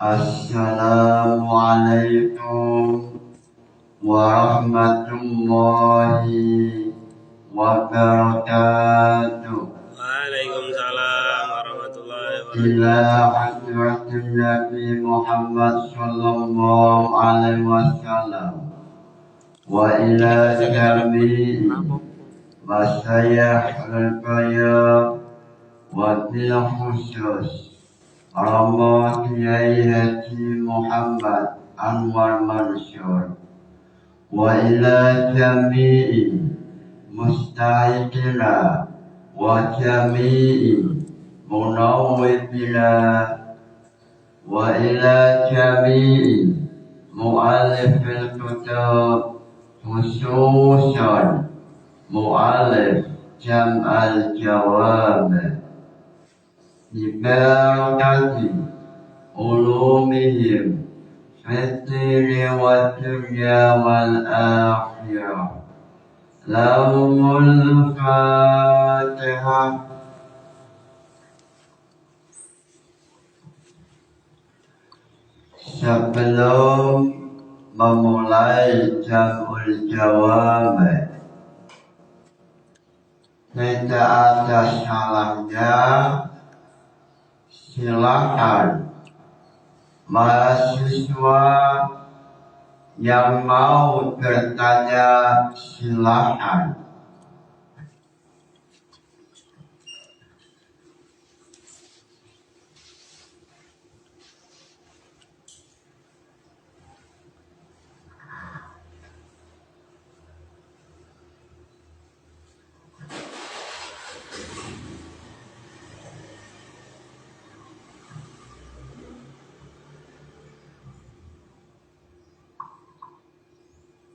Assalamualaikum warahmatullahi wabarakatuh. Waalaikumsalam warahmatullahi Ila wabarakatuh. hadratin Nabi Muhammad sallallahu alaihi wasallam wa ila jami'i masyayikh al-qaya wa bil khusus Rama Kiai Haji Muhammad Anwar Mansur wa ila jami'i mustahidina wa jami'i munawwibina wa ila jami'i mu'allifil kutub khususan mu'allif jam'al jawab Ibarakati ulumihim fitri wa dunya wal akhirah. Lahumul Fatihah. Sebelum memulai jam'ul jawab, kita ada salahnya. Silakan mahasiswa yang mau bertanya, silakan.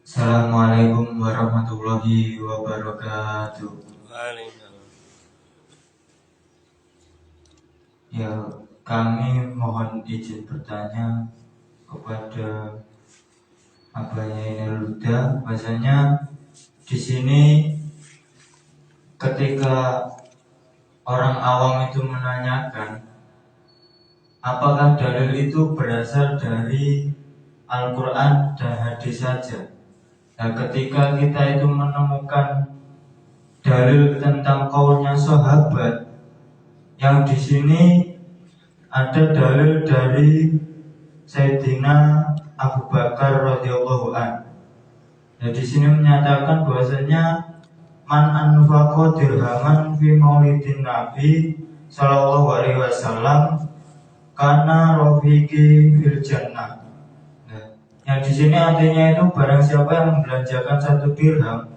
Assalamualaikum warahmatullahi wabarakatuh. Waalaikumsalam. Ya, kami mohon izin bertanya kepada Abahnya Inaluda, bahasanya di sini ketika orang awam itu menanyakan apakah dalil itu berasal dari Al-Quran dan hadis saja. Nah, ketika kita itu menemukan dalil tentang kaulnya sahabat, yang di sini ada dalil dari Sayyidina Abu Bakar radhiyallahu an. Nah, di sini menyatakan bahwasanya man anfaqa dirhaman fi maulidin Nabi sallallahu alaihi wasallam kana rafiqi fil jannah. Yang di sini artinya itu barang siapa yang membelanjakan 1 dirham,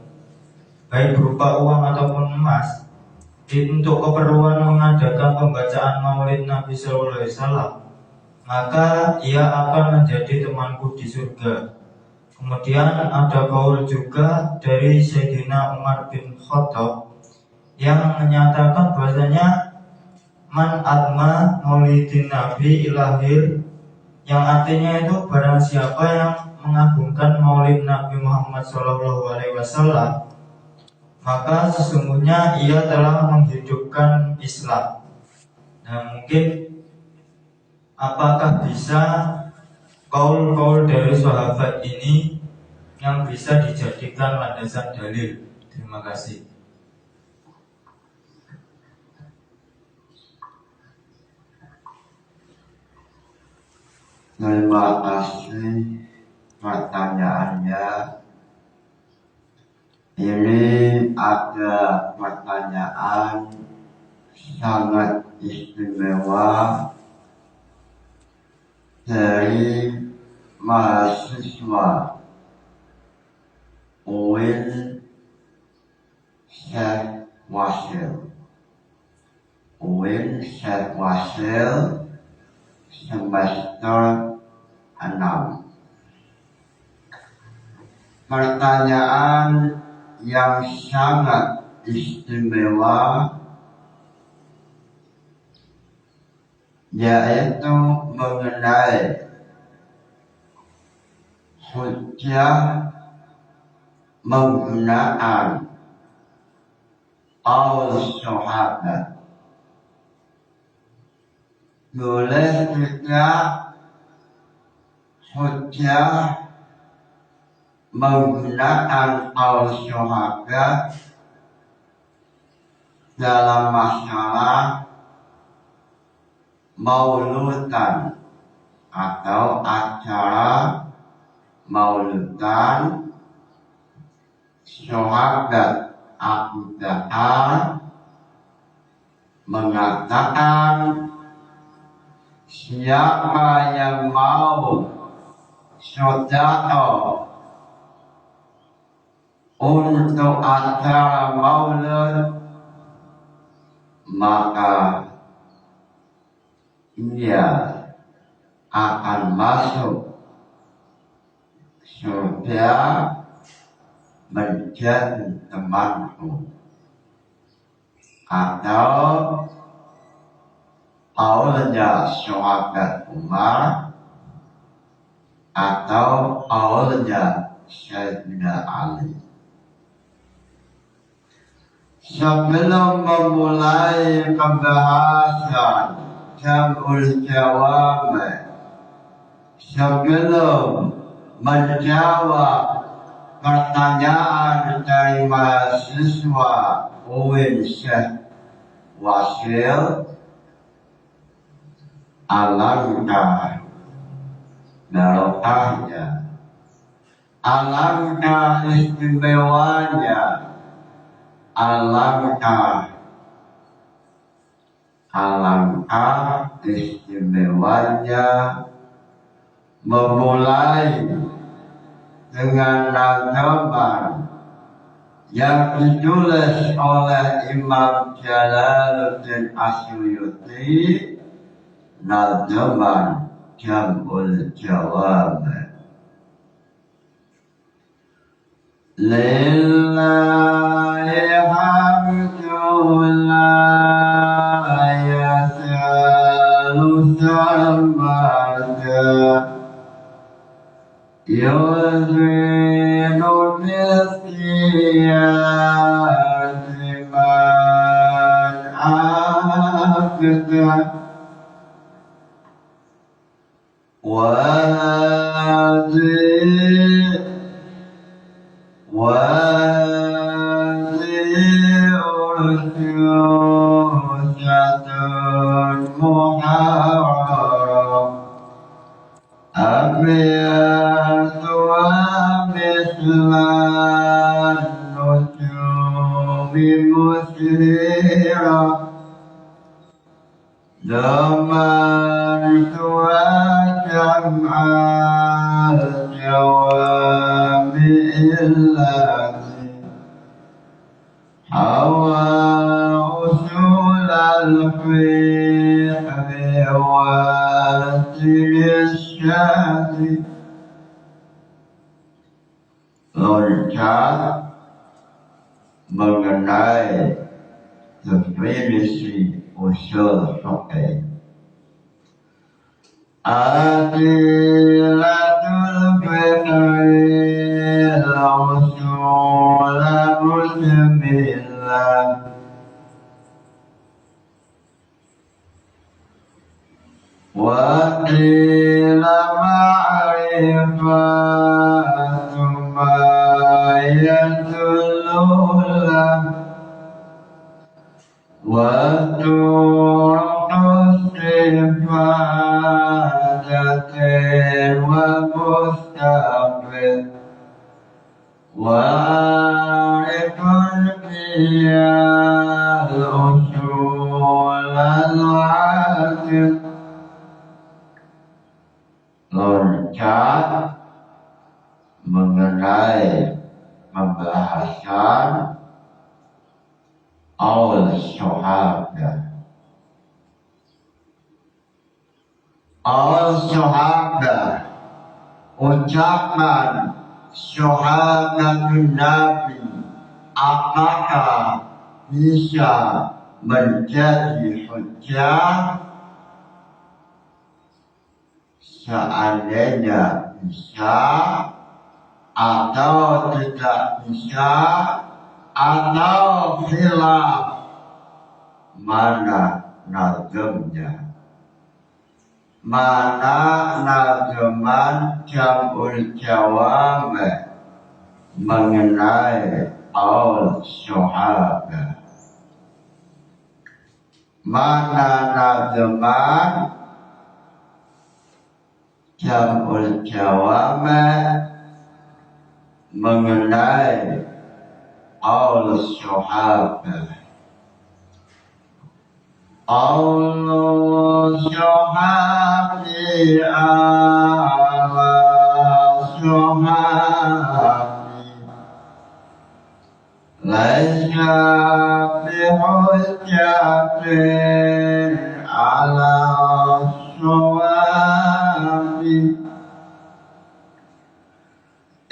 baik berupa uang ataupun emas, untuk keperluan mengadakan pembacaan maulid Nabi Sallallahu Alaihi Wasallam, maka ia akan menjadi temanku di surga. Kemudian ada kaul juga dari Sayyidina Umar bin Khattab yang menyatakan bahwasanya man adma maulidin Nabi ilahir, yang artinya itu barang siapa yang mengagungkan maulid Nabi Muhammad SAW, maka sesungguhnya ia telah menghidupkan Islam. Nah, mungkin apakah bisa kaul-kaul dari sahabat ini yang bisa dijadikan landasan dalil? Terima kasih. Terima kasih pertanyaannya. Ini ada pertanyaan sangat istimewa dari mahasiswa UIN Syekh Wasil. UIN Syekh Wasil semester 6. Pertanyaan yang sangat istimewa, yaitu mengenai hujjah menggunakan al-sahabat. Boleh tidak hujjah menggunakan al-syahadat dalam masalah mauludan atau acara mauludan syahadat Abu Jahal mengatakan siapa yang mau sedekah untuk acara maulud maka ia akan masuk surga menjadi temanku, atau awalnya sahabat Umar atau awalnya Sayyidina Ali. Sebelum memulai pembahasan jam'ul jawab, sebelum menjawab pertanyaan dari mahasiswa UIN Syekh Wasil, alangkah barokahnya, alangkah istimewanya, alangkah istimewanya memulai dengan rangkuman yang ditulis oleh Imam Jalaluddin Asyuyuti, nazman jam'ul jawab. Lillahi hamdulillah yasalu samada yuzinu nisiyati man abda zaman tua jam'al jawabi illati hawa usul al-fiqhi wa tirsyadi loncat mengenai definisi usul fiqh. Adilatul fiqhi al-usul al-mujmilah wa qila ma'rifatu ma yadullulah وَالطُّرُقُ الصِّفَاتَةِ وَمُسْتَقْبِلٌ وَارِثٌ فِيهَا الْأُصُولَ الْعَاقِلَ. Loncat mengenai pembahasan al-syahadah. Al-syahadah, ucapan syahadatun Nabi, apakah bisa menjadi hujjah? Seandainya bisa atau tidak bisa, atau khilaf mana nazamnya. mana nazaman jamul jawab mengenai al-syuhada. Mana nazaman jamul jawab mengenai al-syuhada. Al-syuhadi al-syuhadi laisa bihujjatin ala syuhadi.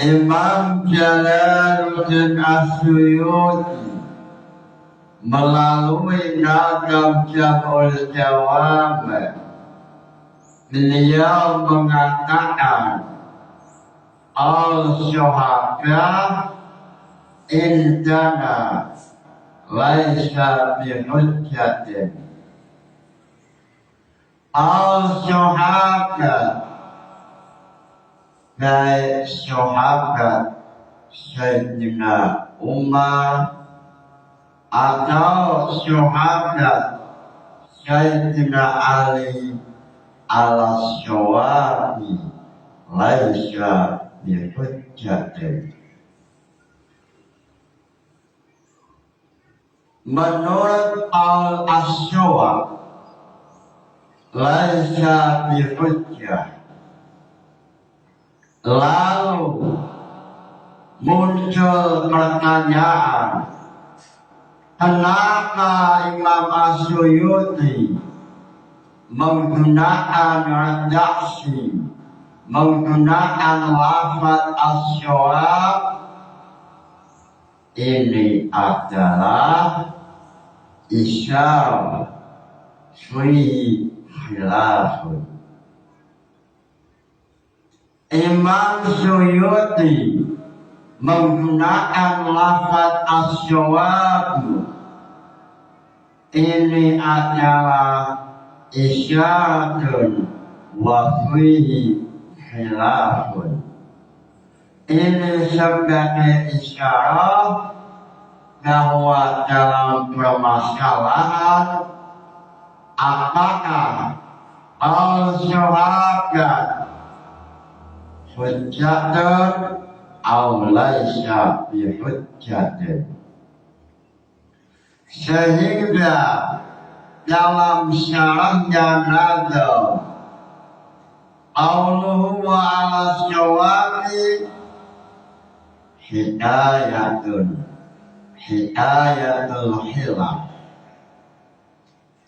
Imam Jalaluddin As-Suyuti melalui nazam Jamul Jawab, beliau mengatakan al-syuhada indana laisa bihujjatin. Al-syuhada baik syuhada Sayyidina Umar atau syuhada Sayyidina Ali al-syuhadi laisa bihujjatin. Menurut al-syuhada laisa bihujjah. Lalu muncul pertanyaan, kenapa Imam As-Suyuti menggunakan redaksi, menggunakan lafaz as-syuhada? Ini adalah isyarat fi khilafun. Imam Suyuti menggunakan lafaz as-syuhada. Ini adalah isyaratun wa fihi khilafun. Ini sebagai isyarat bahwa dalam permasalahan apakah al-syuhada hujjatun aw laisa bihujjatin. Sehingga dalam syarahnya nazam qauluhu wa ala syawami hidayatul hilaf.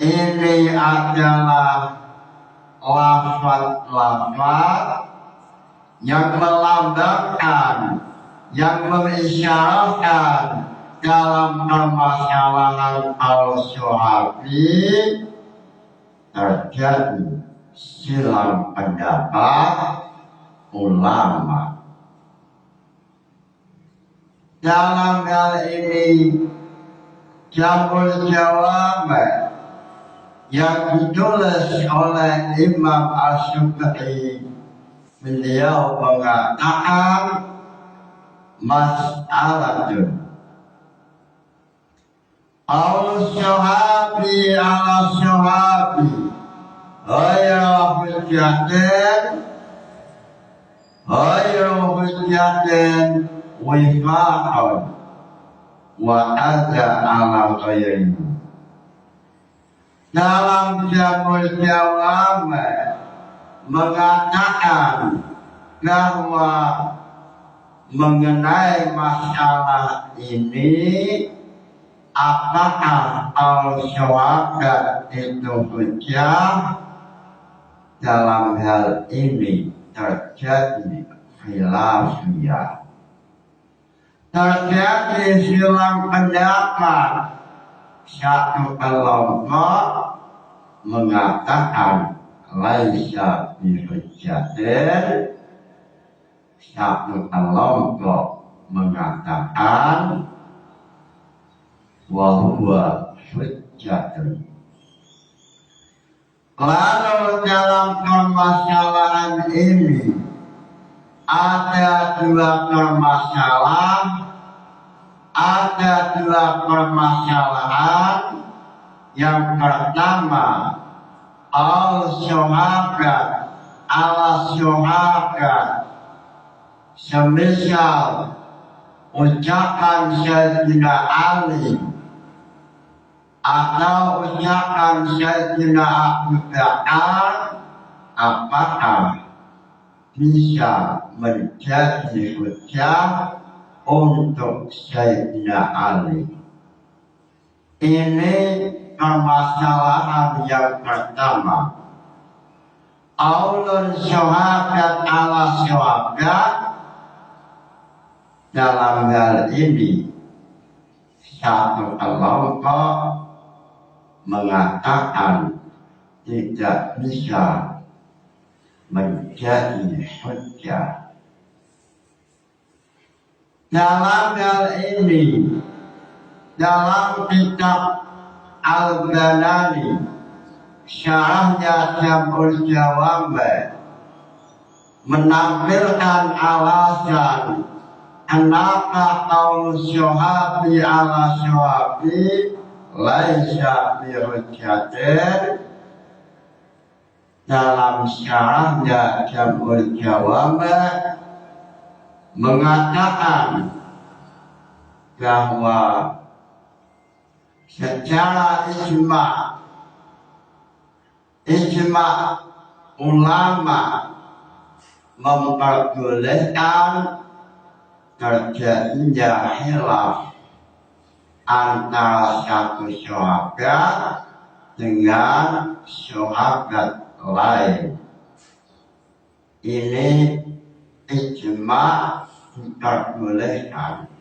Ini adalah lafaz-lafaz yang melambangkan, yang mengisyaratkan dalam permasalahan al-syuhadi terjadi silang pendapat ulama. Dalam hal ini Jamul Jawab yang ditulis oleh Imam As-Suyuti, beliau mengatakan mas'alatun al-syuhadi ala-syuhadi ghayra hujjatin wifaqan wa adha ala ghayrihi. Dalam Jamul Jawab mengatakan bahwa mengenai masalah ini apakah al-syuhada itu hujjah, dalam hal ini terjadi khilafiyah, terjadi silang pendapat. Satu kelompok mengatakan laisa bihujjatin, satu kelompok mengatakan wa huwa hujjatun. Lalu dalam permasalahan ini ada dua permasalahan. Yang pertama, al-syuhadat ala syuhadat, semisal ucapan Sayyidina Ali atau ucapan Sayyidina Abu Bakar, apakah bisa menjadi hujjah untuk Sayyidina Ali? Ini permasalahan yang pertama. Qaulun syuhadat ala syuhadat, dalam hal ini satu kelompok mengatakan tidak bisa menjadi hujjah. Dalam hal ini, dalam kitab Al-Ghanani, syarahnya Jam'ul Jawami, menampilkan alasan kenapa qaul syuhabi ala syuhabi laisa bihujjatin. Dalam syarahnya Jam'ul Jawami mengatakan bahwa secara ijma ulama memperbolehkan terjadinya khilaf antara satu syuhadat dengan syuhadat lain. Ini ijma diperbolehkan,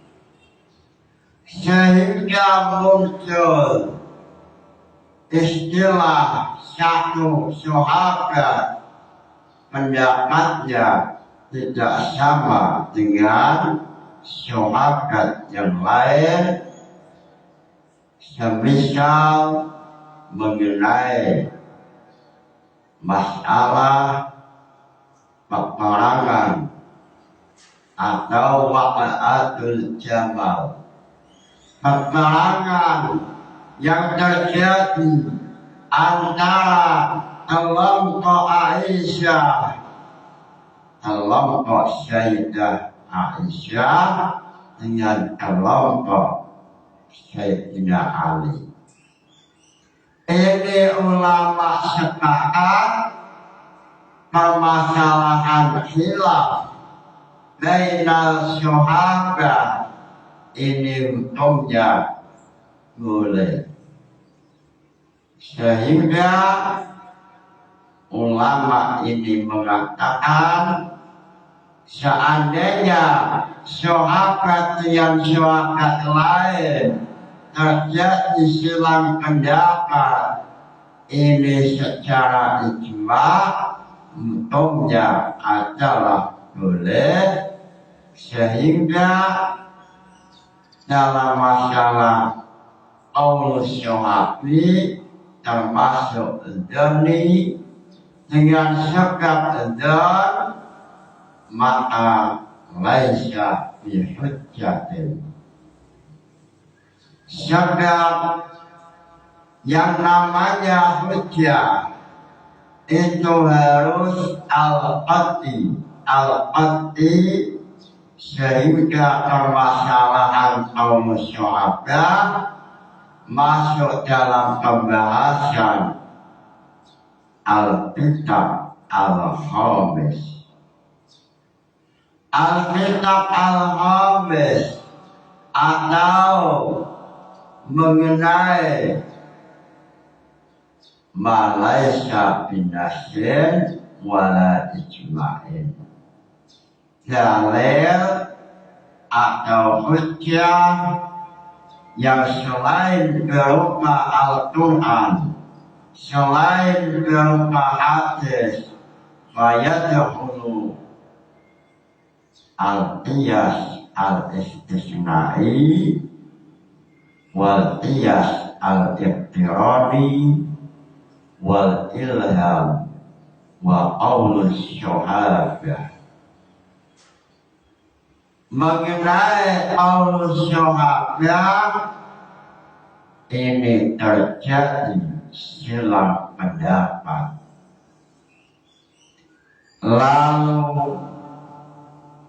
sehingga muncul istilah satu syuhadat pendapatnya tidak sama dengan syuhadat yang lain, semisal mengenai masalah peperangan atau waqa'atul jamal, peperangan yang terjadi antara kelompok Aisyah, kelompok Sayyidah Aisyah dengan kelompok Sayyidina Ali. Ini ulama sepakat permasalahan khilaf bainal syuhadat ini hukumnya boleh, sehingga ulama ini mengatakan seandainya syuhadat yang syuhadat lain terjadi silang pendapat, ini secara ijma hukumnya adalah boleh, sehingga dalam masalah qaul syuhabi termasuk dzanni dengan sebab dzan, maka laisa bihujjatin. Sebab yang namanya hujjah itu harus al-qat'i, sehingga permasalahan kaum syuhada masuk dalam pembahasan Al-Kitab Al-Khamis. Al-Kitab Al-Khamis atau mengenai malaisa binasin wala ijma'in, dalil atau hujjah yang selain berupa Al-Quran, selain berupa hadis, fayadkhulu al-qiyas al-istisnai wal qiyas al-iqtirani wal ilham wa qaulus syuhada. Mengenai qaulus syuhada ini terjadi silang pendapat. Lalu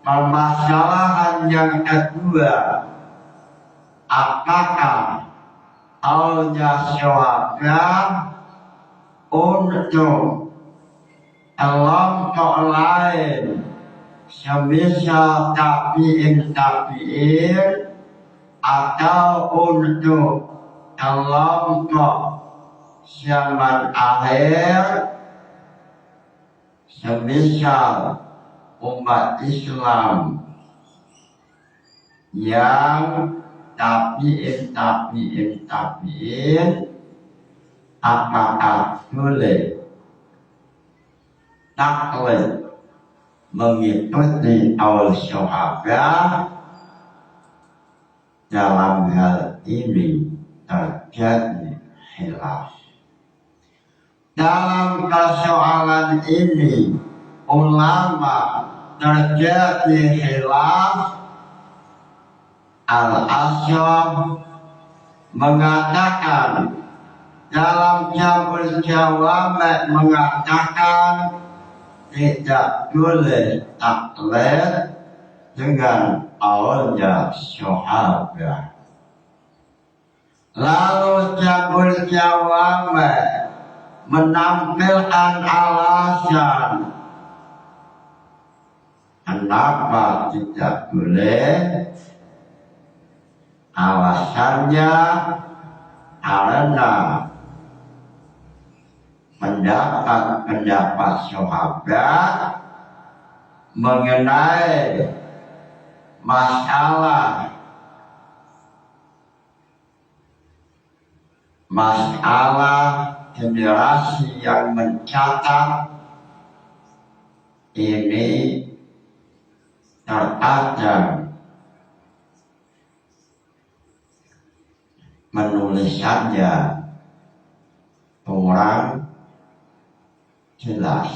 permasalahan yang kedua, apakah qaulnya syuhada untuk kelompok lain semisal tabi'in atau untuk kelompok zaman akhir semisal umat Islam yang tabi'in, apakah boleh taklid mengikuti qaul syuhada? Dalam hal ini terjadi khilaf. Dalam persoalan ini ulama terjadi khilaf. Al-Asy'ari mengatakan dalam Jamul Jawami mengatakan tidak boleh taklid dengan qaulnya syuhada. Lalu Jamul Jawami menampilkan alasan kenapa tidak boleh. Alasannya karena pendapat syuhada mengenai masalah generasi yang mencatat ini terkadang menulisannya kurang jelas.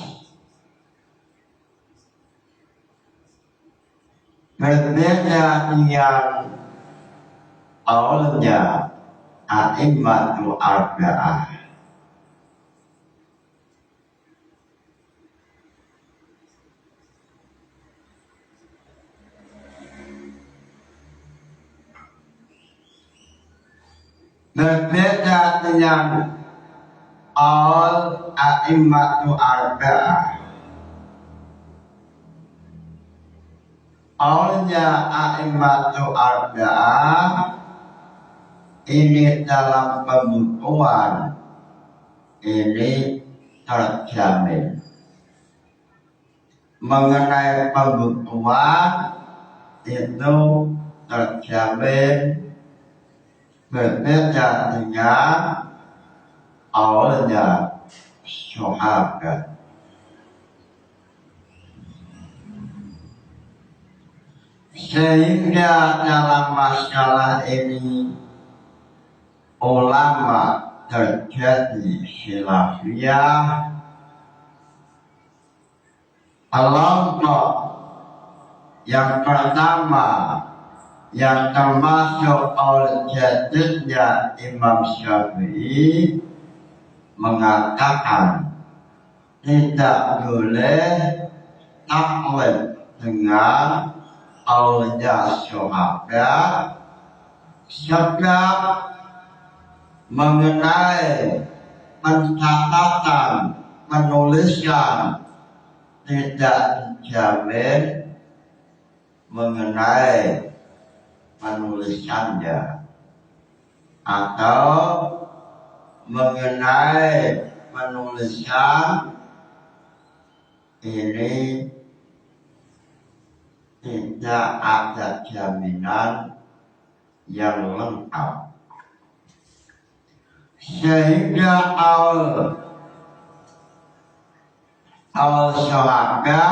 Berbeda yang qaulnya a'immatul arba'ah. Berbeda dengan qaul a'immatul arba'ah. Qaulnya a'immatul arba'ah ini dalam pembukuan ini terjamin. Mengenai pembukuan itu terjamin. Berbeda dengan qaulnya syuhada. Sehingga dalam masalah ini ulama terjadi khilafiyah. Kelompok yang pertama yang termasuk qaul jadidnya Imam Syafi'i mengatakan tidak boleh taklid dengan qaulnya syuhada sebab mengenai pencatatan penulisan tidak dijamin mengenai penulisannya atau mengenai penulisan ini tidak ada jaminan yang lengkap. Sehingga al-syuhada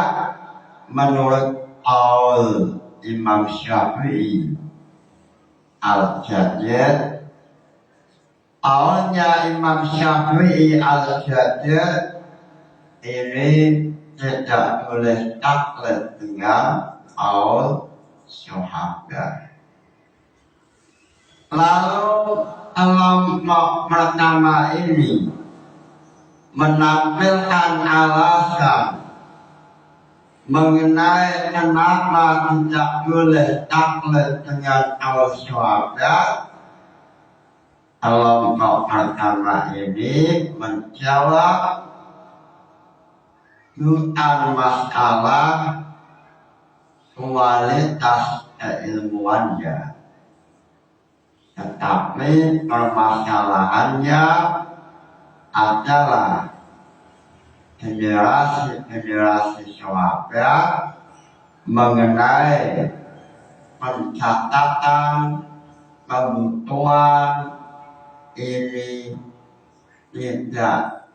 menurut qaul Imam Syafi'i al-jadid Awalnya Imam Syafi'i al-Jadid ini tidak boleh taklid dengan awal sahabat. Lalu kelompok pertama ini menampilkan alasan mengenai kenapa tidak boleh taklid dengan awal sahabat. Kelompok pertama ini menjawab bukan masalah kualitas keilmuannya, tetapi permasalahannya adalah generasi sahabat mengenai pencatatan kebutuhan ini tidak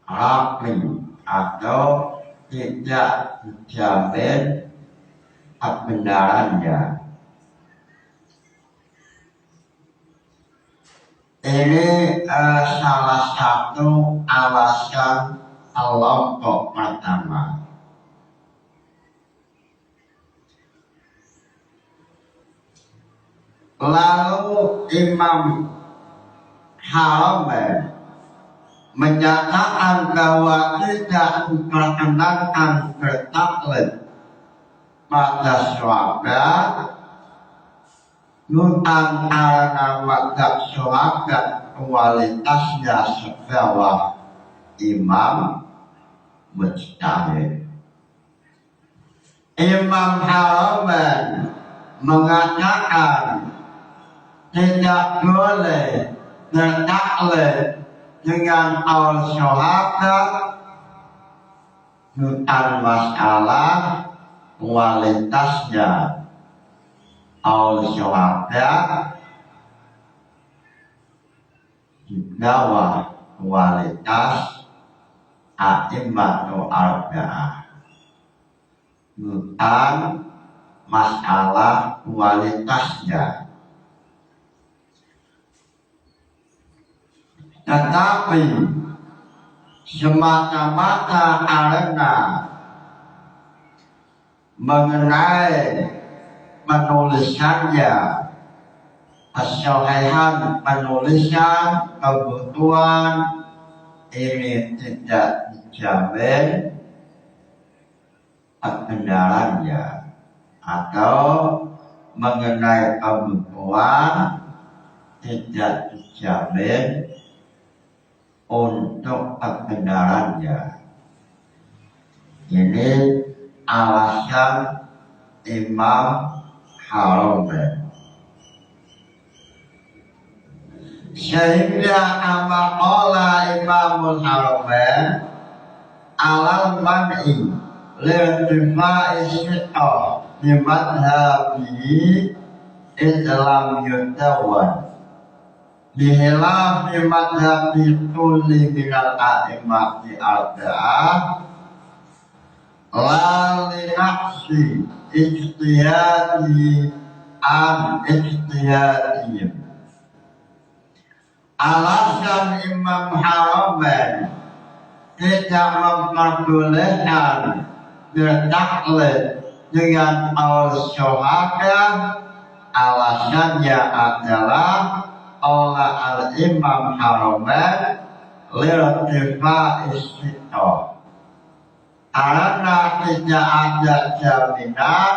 rapi atau tidak dijamin kebenarannya. Ini salah satu alasan kelompok pertama. Lalu Imam Haramain menyatakan bahwa tidak diperkenankan bertaklid pada sahabat bukan karena mazhab sahabat kualitasnya sebawah imam mujtahid. Imam Haramain mengatakan tidak boleh bertaklid dengan al sahabat bukan masalah kualitasnya. Al sahabat di bawah kualitas a'immatul arba'ah, bukan masalah kualitasnya. Tetapi semata-mata karena mengenai penulisannya, kesohihan penulisan, kebutuhan ini tidak dijamin kebenarannya, atau mengenai kebutuhan tidak dijamin untuk kebenarannya. Ini alasan Imam Haramain. Sehingga amaqala Imamul Haramain alal man'i lirtifa'i syi'ah di madhabi Islam yudawwan bihilafi madhabi kulli minal a'immati arba'ah la linaqsi ijtihadi an ijtihadiyim. Alasan Imam Haramain tidak memperbolehkan bertaklid dengan al-sahabat, alasannya adalah oleh al-Imam Haramain lirtifa'i syi'ah, karena tidak ada jaminan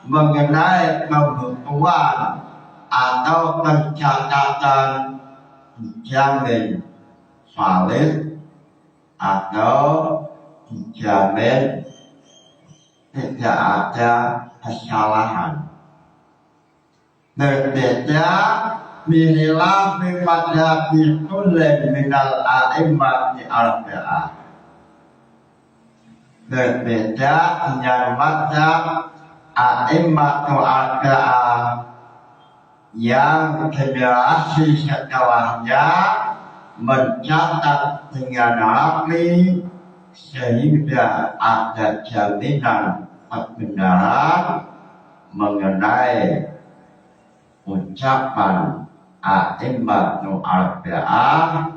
mengenai kebutuhan atau pencatatan dijamin valid atau dijamin tidak ada kesalahan. Berbeda bihilaf madhabi kulli minal a'immati arba'ah, berbeda dengan madhab a'immatul arba'ah yang generasi setelahnya mencatat dengan rapi sehingga ada jaminan kebenaran mengenai ucapan a'immatu arba'ah.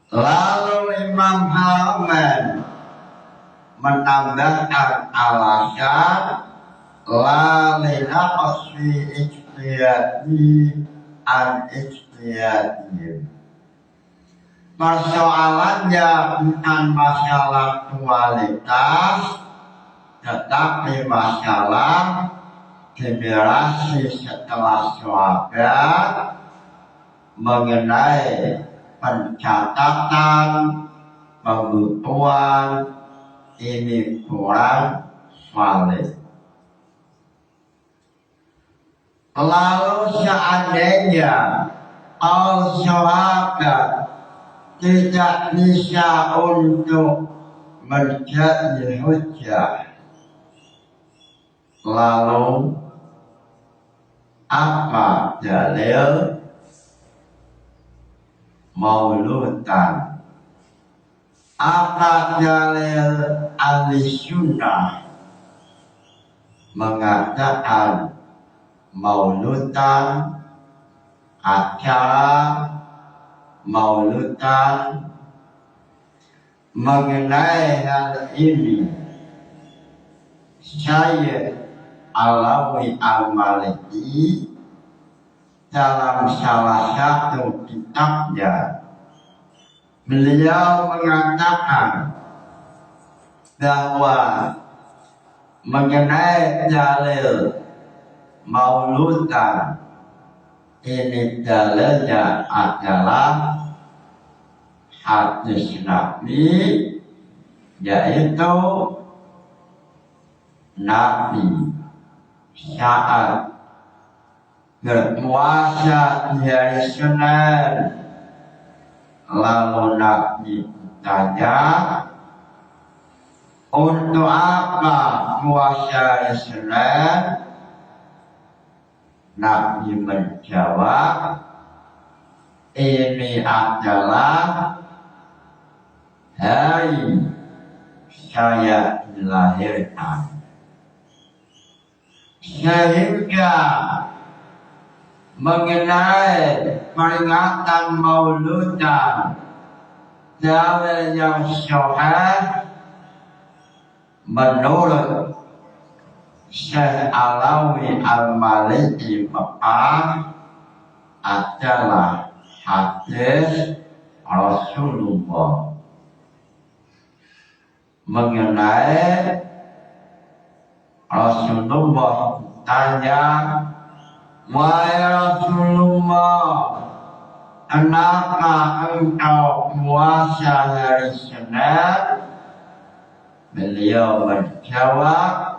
Lalu Imam Haramain menambahkan alasan la linaqsi ijtihadi an ijtihadihim. Persoalannya bukan masalah kualitas, tetapi masalah generasi setelah sahabat mengenai pencatatan kebutuhan ini kurang valid. Lalu seandainya al-sahabat tidak bisa untuk menjadi hujjah, lalu apa dalil mauludan? Apa dalil ahli sunnah mengatakan mauludan, acara mauludan? Mengenai hal ini, Syekh Alawi Al-Maliki dalam salah satu kitabnya, beliau mengatakan bahwa mengenai dalil mauludan ini dalilnya adalah hadis Nabi, yaitu Nabi saat berpuasa di hari Senin, lalu Nabi ditanya, untuk apa puasa hari Senin? Nabi menjawab, ini adalah hari saya dilahirkan. Sehingga mengenai peringatan mauludan, dalil yang sahih menurut Syekh Alawi Al-Maliki Mekah adalah hadis Rasulullah. Mengenai Rasulullah tanya, wahai Rasulullah, kenapa engkau puasa hari Senin? Beliau menjawab,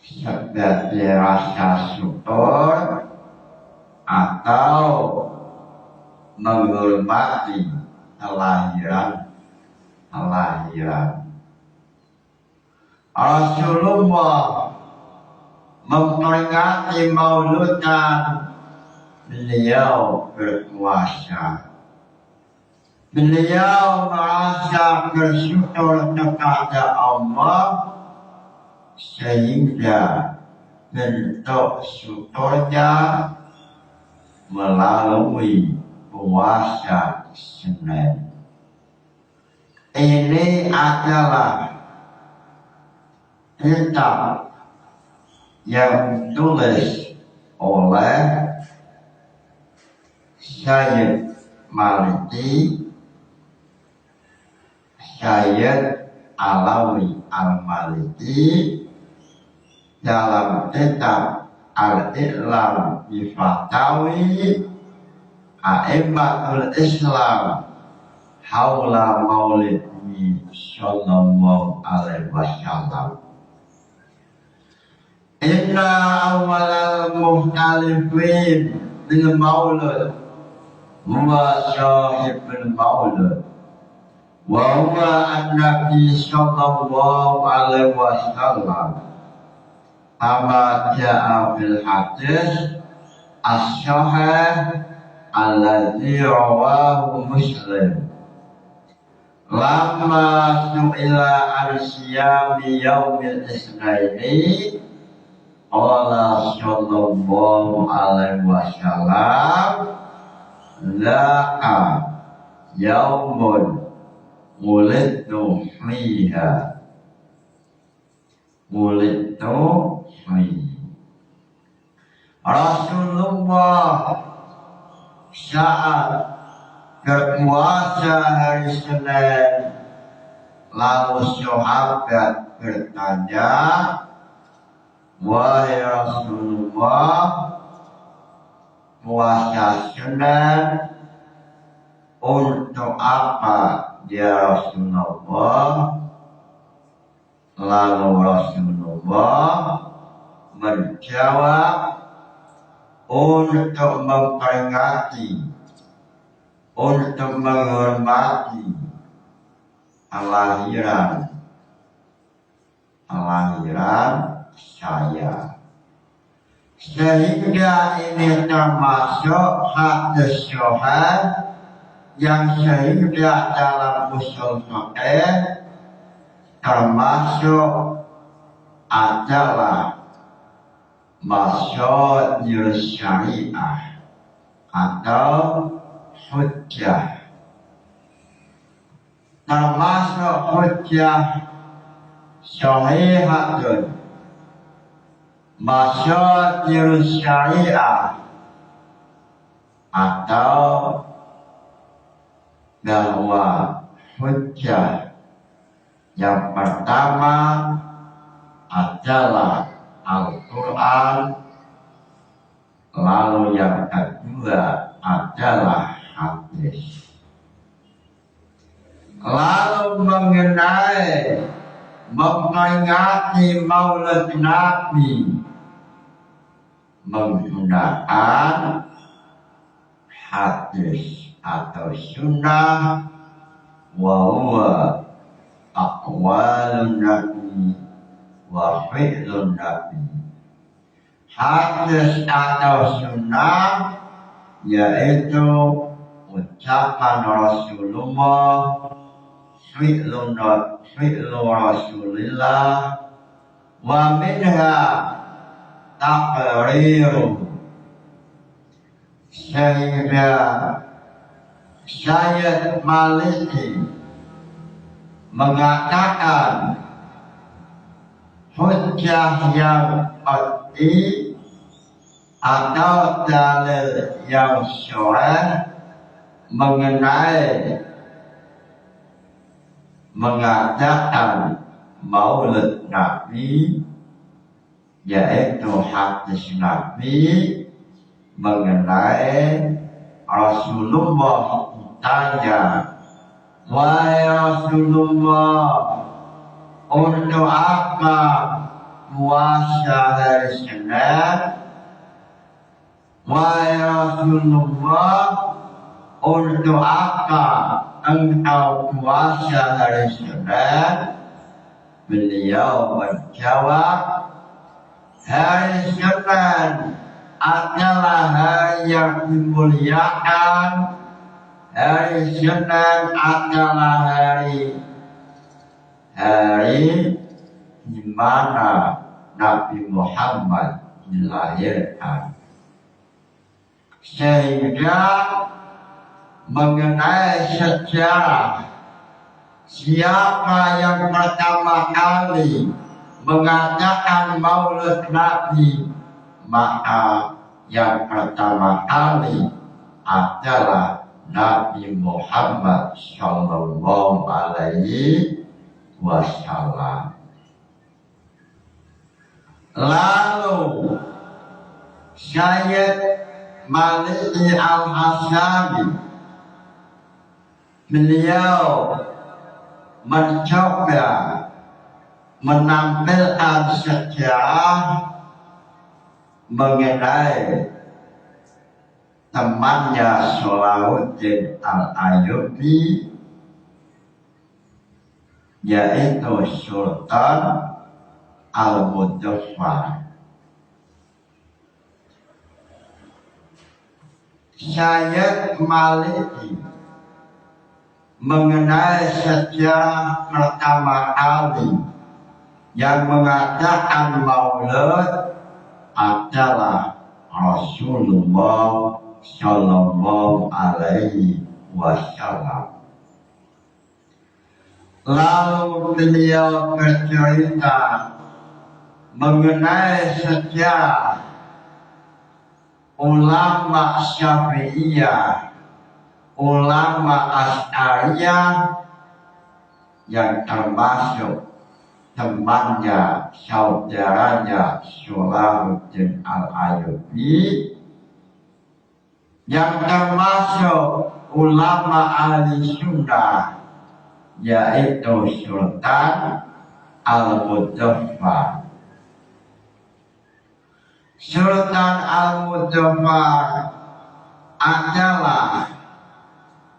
sebagai rasa syukur atau menghormati kelahiran. Rasulullah memperingati mauludan, beliau berpuasa. Beliau merasa bersyukur kepada Allah, sehingga bentuk syukurnya melalui puasa Senin. Ini adalah kitab yang ditulis oleh Syekh Maliki, Syekh Alawi Al-Maliki dalam kitab Al-Iqlam bi Fatawi A'immatul Islam haula maulidi sallallahu alaihi wasallam. Inna awalal muhtalifin bil maulud huwa sahibul maulud wa huwa an-nabi sallallahu alaihi wasallam kama ja'a fil hadis as-sahih alladzi rawahu Muslim. Lama su'ila al-siyami yaumil isnaini qala sallallahu alaihi wasallam laka yaumun wulidtu fiha Rasulullah saat berpuasa hari Senin, lalu sahabat bertanya, wahai Rasulullah, puasa Senin untuk apa ya Rasulullah? Lalu Rasulullah menjawab, untuk memperingati, untuk menghormati kelahiran saya. Sehingga ini termasuk hadis sahih yang sehingga dalam usul fikih termasuk adalah masyhur syariah atau hujjah, termasuk hujjah sahihatun, masyhur syariah atau bahwa hujjah yang pertama adalah Al-Quran, lalu yang kedua adalah hadis. Lalu mengenai memperingati Maulid Nabi menggunakan hadis atau sunnah, wa huwa aqwalun nabi wa fi'lun nabi. Hadis atau sunnah yaitu ucapan Rasulullah, fi'lu Rasulillah, wa minha taqriru. Sehingga Syekh Maliki mengatakan hujjah yang qat'i atau dalil yang sahih mengenai mengadakan Maulid Nabi, yaitu hadis Nabi mengenai Rasulullah ditanya, wahai Rasulullah, untuk apa puasa hari Senin? Wahai Rasulullah, untuk apa engkau puasa hari Senin? Beliau menjawab, hari Senin adalah hari yang dimuliakan. Hari Senin adalah hari di mana Nabi Muhammad dilahirkan. Sehingga mengenai sejarah siapa yang pertama kali mengadakan Maulid Nabi, maka yang pertama kali adalah Nabi Muhammad sallallahu alaihi wasallam. Lalu Syekh Maliki Al-Hasyami beliau mencoba menampilkan sejarah mengenai temannya Salahuddin Al-Ayyubi, yaitu Sultan Al-Muzaffar. Syekh Maliki mengenai sejarah pertama kali yang mengadakan Maulid adalah Rasulullah Shallallahu Alaihi Wasallam. Lalu beliau bercerita mengenai sejarah ulama Syafi'iyah, ulama Asy'ariyah yang termasuk temannya, saudaranya Salahuddin Al-Ayyubi, yang termasuk ulama ahli sunnah, yaitu Sultan Al-Muzaffar. Sultan Al-Muzaffar adalah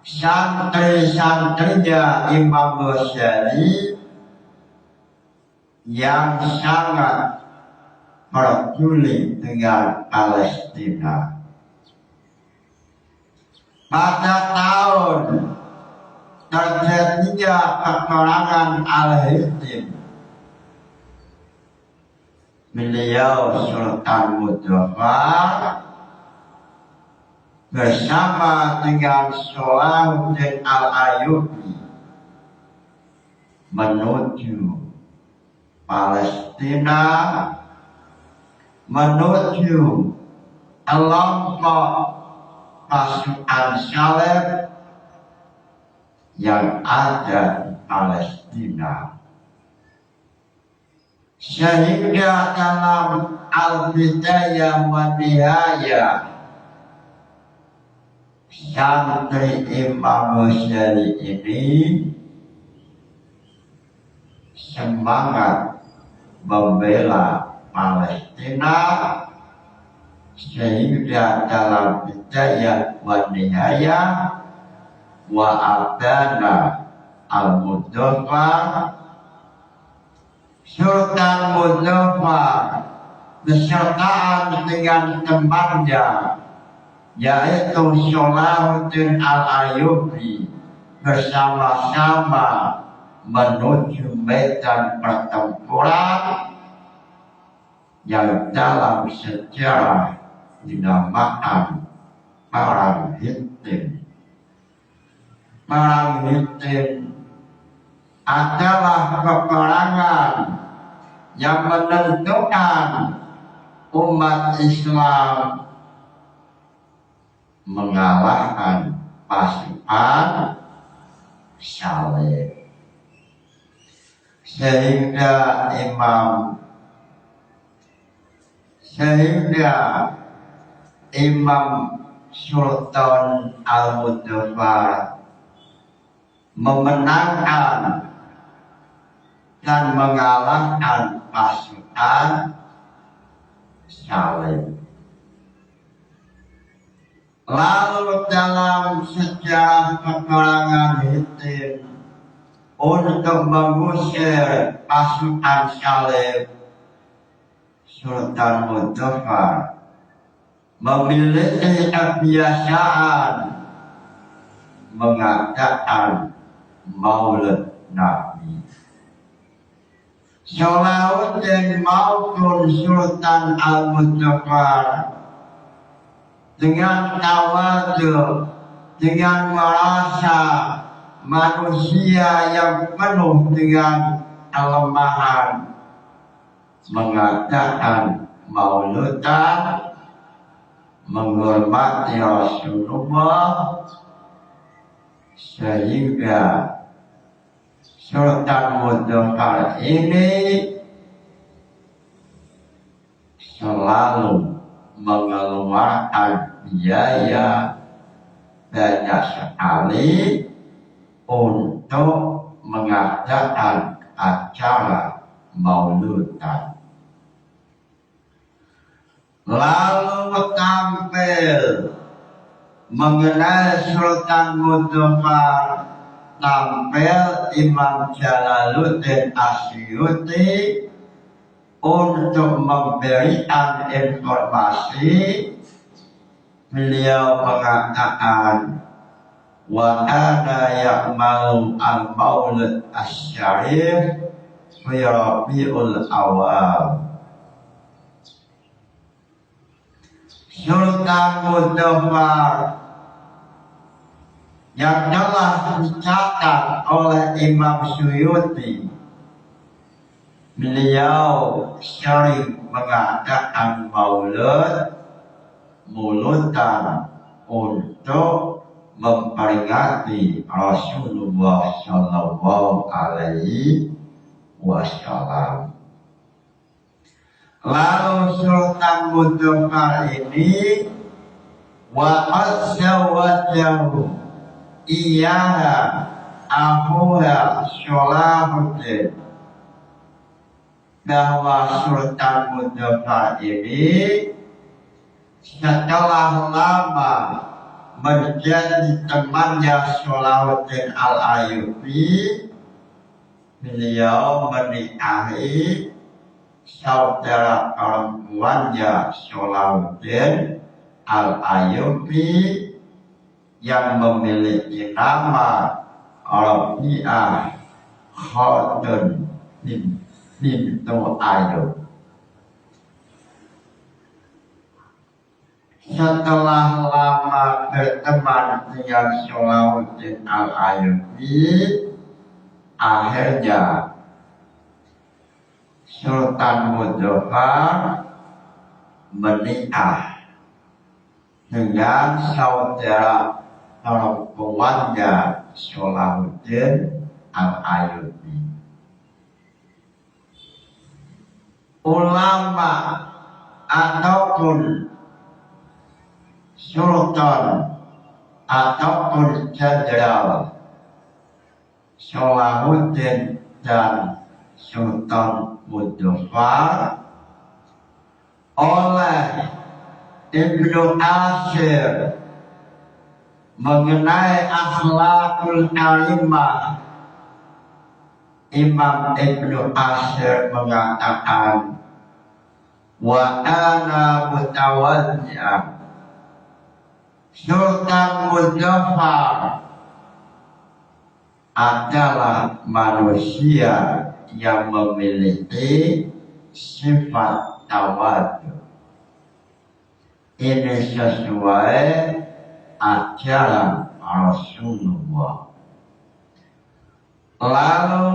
santri-santrinya Imam Ghazali yang sangat peduli dengan Palestina. Pada tahun terjadinya peperangan Al-Hittin, beliau Sultan Muzaffar bersama dengan Salahuddin Al-Ayyubi menuju Palestina, menuju kelompok pasukan Salib yang ada di Palestina. Sehingga dalam Al-Bidayah wa Nihayah, santri Imam Ghazali ini semangat membela Palestina, sehingga dalam Bidayah wa Nihayah wa Abdana Al-Muzaffar, Sultan Muzaffar besertaan dengan temannya yaitu Salahuddin Al-Ayyubi bersama-sama menuju medan pertempuran yang dalam sejarah dinamakan Perang Hittin. Perang Hittin adalah peperangan yang menentukan umat Islam mengalahkan pasukan Salib, sehingga Imam Sultan Al-Muzaffar memenangkan dan mengalahkan pasukan Salib. Lalu dalam sejarah peperangan Hittin untuk mengusir pasukan Salib, Sultan Muzaffar memiliki kebiasaan mengadakan Maulid Nabi. Salahuddin maupun Sultan Al-Muzaffar dengan tawadhu, dengan merasa manusia yang penuh dengan kelemahan, mengadakan maulidan menghormati Rasulullah, sehingga Sultan Muzaffar ini selalu mengeluarkan biaya banyak sekali untuk mengadakan acara maulidan. Lalu tampil mengenai Sultan Muzaffar, tampil Imam Jalaluddin Asy'uti untuk memberikan informasi. Beliau mengatakan, wa ana ya'malu al-maulid asy-syarif fi Rabiul Awal. Sultan Mudzaffar yang telah dicatat oleh Imam Suyuti. Beliau sering mengadakan mulutan untuk memperingati Rasulullah Shallallahu Alaihi Wasallam. Lalu Sultan Mudzaffar ini wa'ad zawajahu iyaha ahuha Sholahuddin, bahwa Sultan Mudzaffar ini setelah lama menjadi temannya Sholahuddin Al-Ayyubi, beliau menikahi saudara perempuannya Sholahuddin Al-Ayyubi yang memiliki nama Rabi'ah Khatun bintu Ayyub. Setelah lama berteman dengan Sholahuddin Al-Ayyubi, akhirnya Sultan Mudzaffar menikah dengan saudara perempuannya Sholahuddin Al-Ayyubi. Ulama ataupun sultan ataupun jenderal Sholahuddin dan Sultan Mudzaffar oleh Ibnu Ashir mengenai akhlakul a'immah. Imam Ibnu Ashir mengatakan, wa ana mutawazzi'an, Sultan Mudzaffar adalah manusia yang memiliki sifat tawadhu. Ini sesuai ajaran Rasulullah. Lalu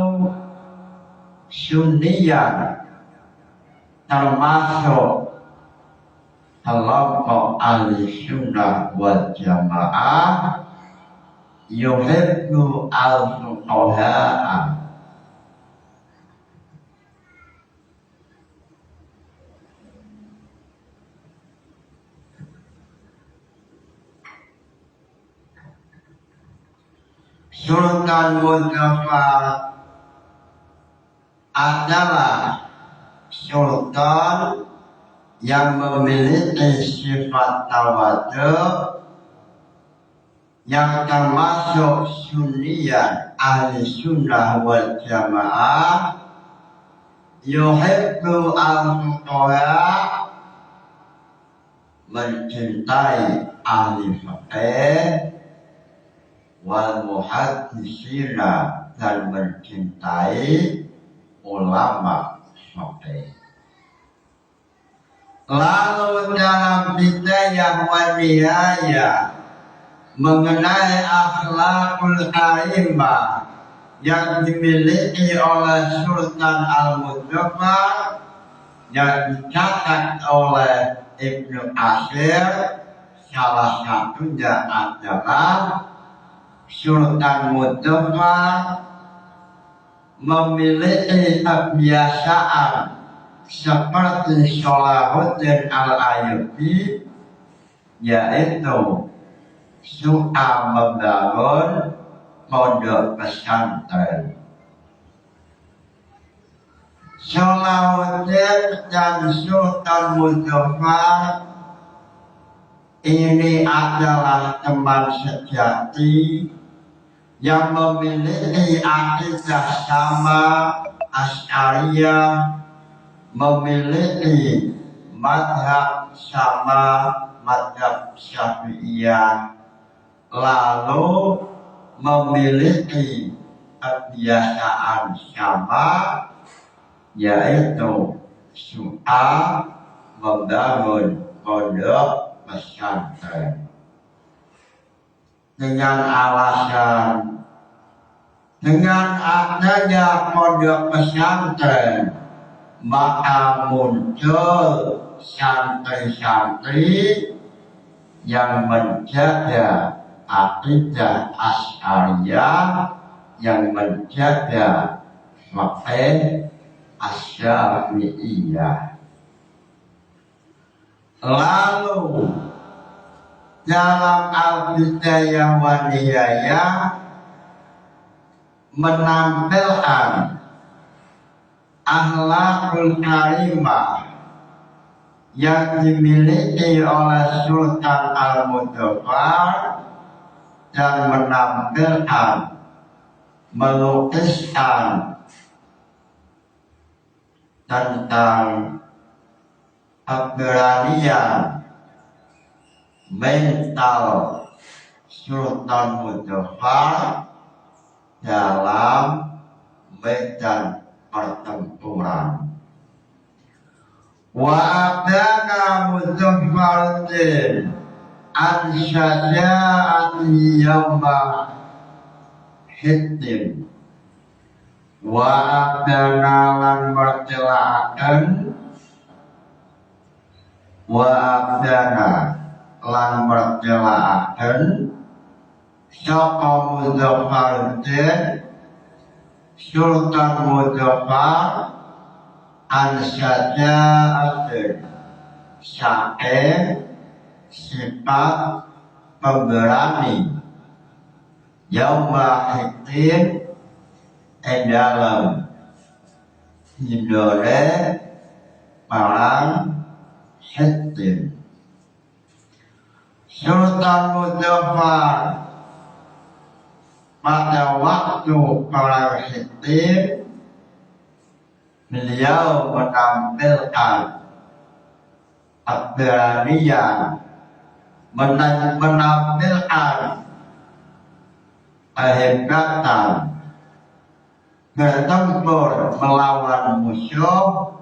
Sunniyan termasuk kelompok ahli sunnah wal jamaah, yuhibbu al-fuqaha, Sultan Mudzaffar adalah sultan yang memiliki sifat tawadhu yang termasuk sunniyan ahli sunnah wal jamaah, yuhibbu al-fuqaha, mencintai ahli fiqh, wal muhadditsina, dan mencintai ulama fiqh. Lalu dalam Bidayah wa Nihayah mengenai akhlakul a'immah yang dimiliki oleh Sultan Al-Mudzaffar yang dicatat oleh Ibnu Ashir, salah satunya adalah Sultan Mudzaffar memiliki kebiasaan seperti Sholahuddin Al-Ayyubi, yaitu suka membangun pondok pesantren. Sholahuddin dan Sultan Mudzaffar ini adalah teman sejati yang memiliki akidah sama Asy'ariyah, memiliki madhab sama madhab Syafi'iyah, lalu memiliki kebiasaan sama, yaitu suka membangun pondok pesantren dengan alasan dengan adanya pondok pesantren maka muncul santri-santri yang menjaga akidah Asy'ariyah, yang menjaga fikih Asy-Syafi'iyah. Lalu dalam Al-Bidayah wa Nihayah menampilkan akhlakul karimah yang dimiliki oleh Sultan Al-Mudzaffar dan menampilkan, melukiskan tentang keberanian mental Sultan Mudzaffar dalam medan pertempuran. Wa abdana Mudzaffaruddin an syaja'ati yawma Hittin. Wa abdana lan mertelaaken sapa Mudzaffaruddin Sultan Mudzaffar an syaja'ati saking sifat pemberani yauma Hittin dalam hidore perang Hittin. Sultan Mudzaffar pada waktu perang Hittin beliau menampilkan keberanian, menampilkan kehebatan bertempur melawan musuh,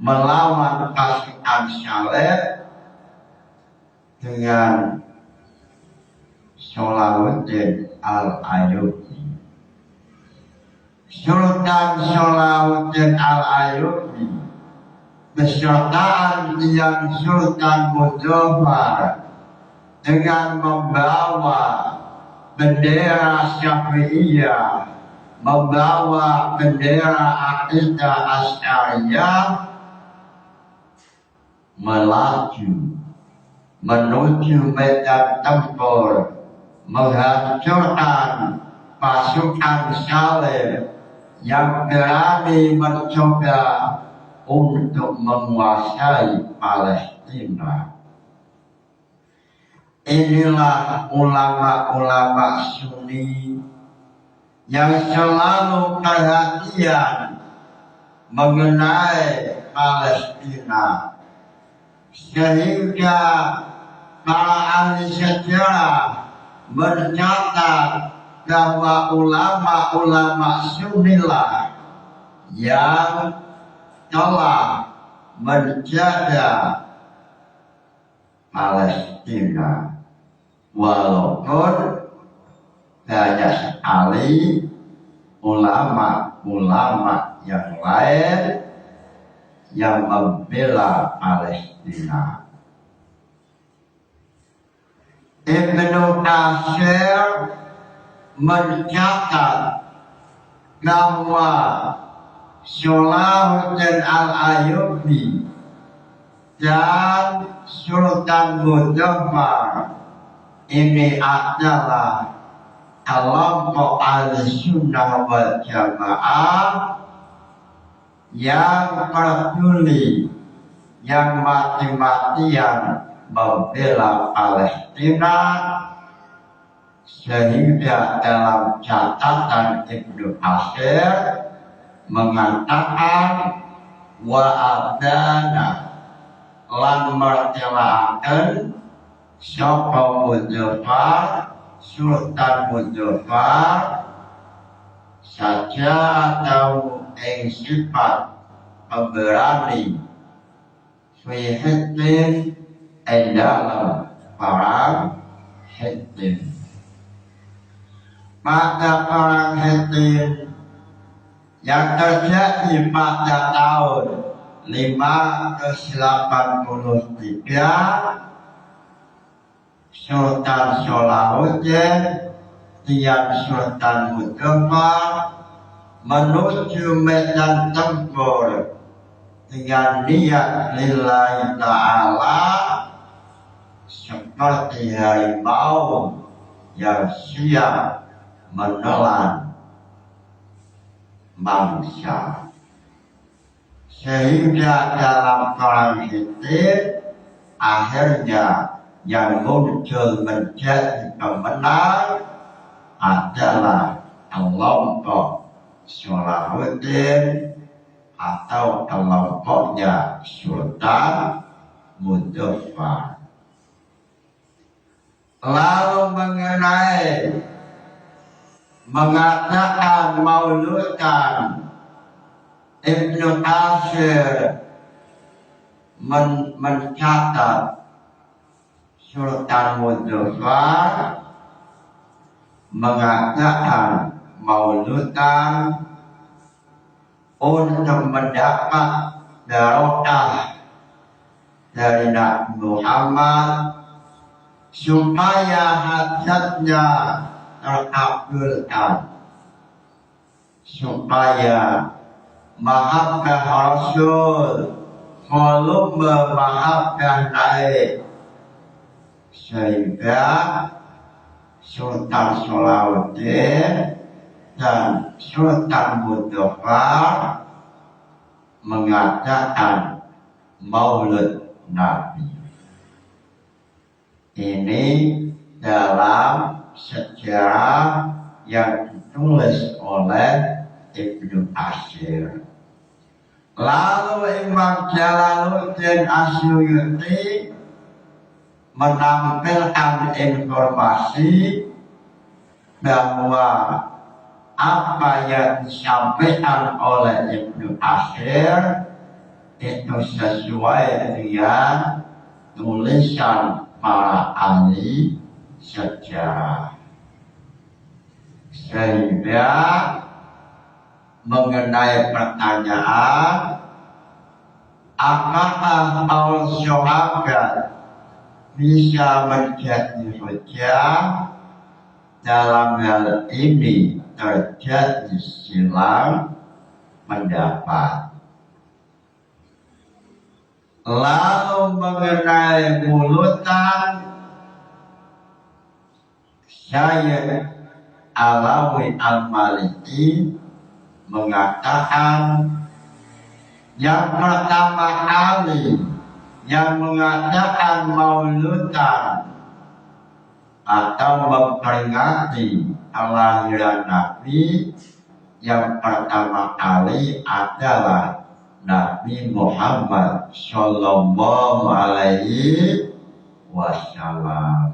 melawan pasukan Saleh dengan Salahuddin Al-Ayyubi. Sultan Salahuddin Al-Ayyubi besertaan yang Sultan Mudzaffar dengan membawa bendera Syafi'iyah, membawa bendera akidah Asy'ariyah melaju menuju medan tempur menghancurkan pasukan Saleh yang berani mencoba untuk menguasai Palestina. Inilah ulama-ulama Sunni yang selalu perhatian mengenai Palestina, sehingga para ahli sejarah mencatat bahwa ulama-ulama Sunnilah yang telah menjaga Palestina, walaupun banyak sekali ulama-ulama yang lain yang membela Palestina. Ibnu Katsir mencatat bahwa Salahuddin Al-Ayyubi dan Sultan Mudzaffar ini adalah kelompok Ahlussunnah wal Jamaah yang peduli, yang mati-matian membela Palestina, sehingga dalam catatan Ibnu Katsir mengatakan wa abdana lan martelaaken sapa Mudzaffar Sultan Mudzaffar saja tahu sifat pemberani fi Hittin dalam perang Hittim. Pada perang Hittim yang terjadi pada tahun 583, Sultan Salahuddin Tian Sultan Mustafa menuju medan tempur dengan niat lillahi ta'ala seperti harimau yang siap menelan mangsa. Sehingga dalam perang Hittim akhirnya yang muncul menjadi pemenang adalah kelompok Salahuddin atau kelompoknya Sultan Mustafa. Lalu mengenai mengatakan mauludan, Ibnu Asyir mencatat Sultan Mustafa mengatakan mauludan untuk mendapat barokah dari Nabi Muhammad supaya hajatnya terkabulkan, supaya mahabbah Rasul, volume mahabbah naik, sehingga Sultan Salahuddin dan Sultan Mustafa mengadakan Maulid Nabi. Ini dalam sejarah yang ditulis oleh Ibnu Asyir. Lalu Imam Jalaluddin Asyuyuti menampilkan informasi bahwa apa yang disampaikan oleh Ibnu Asyir itu sesuai dengan tulisan para ahli sejarah. Sehingga mengenai pertanyaan apakah kaul sahabat bisa menjadi hujjah, dalam hal ini terjadi silang pendapat. Lalu mengenai mulutan, Syekh Alawi Al-Maliki mengatakan yang pertama kali yang mengadakan mauludan atau memperingati kelahiran Nabi yang pertama kali adalah Nabi Muhammad Sallallahu Alaihi Wasallam.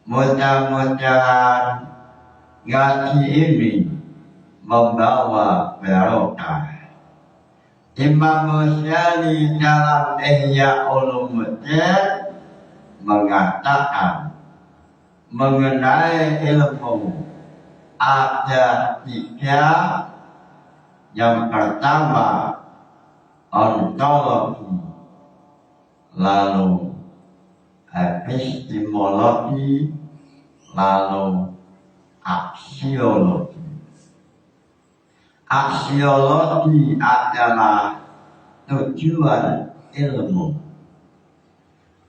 Mudah-mudahan ngaji ini membawa barokah. Imam Ghazali dalam Ihya Ulumuddin mengatakan mengenai ilmu ada 3. Yang pertama ontologi, lalu epistemologi, lalu aksiologi. Aksiologi adalah tujuan ilmu.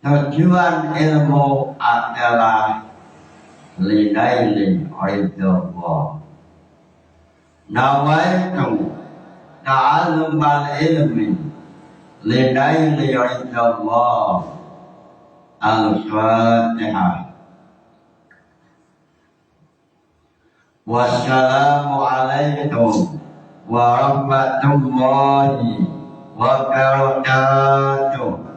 Tujuan ilmu adalah linaili ridallah. Nawaitu ta'allumal ilmi linaili ridallah. Al-Fatihah. Wassalamualaikum warahmatullahi wabarakatuh.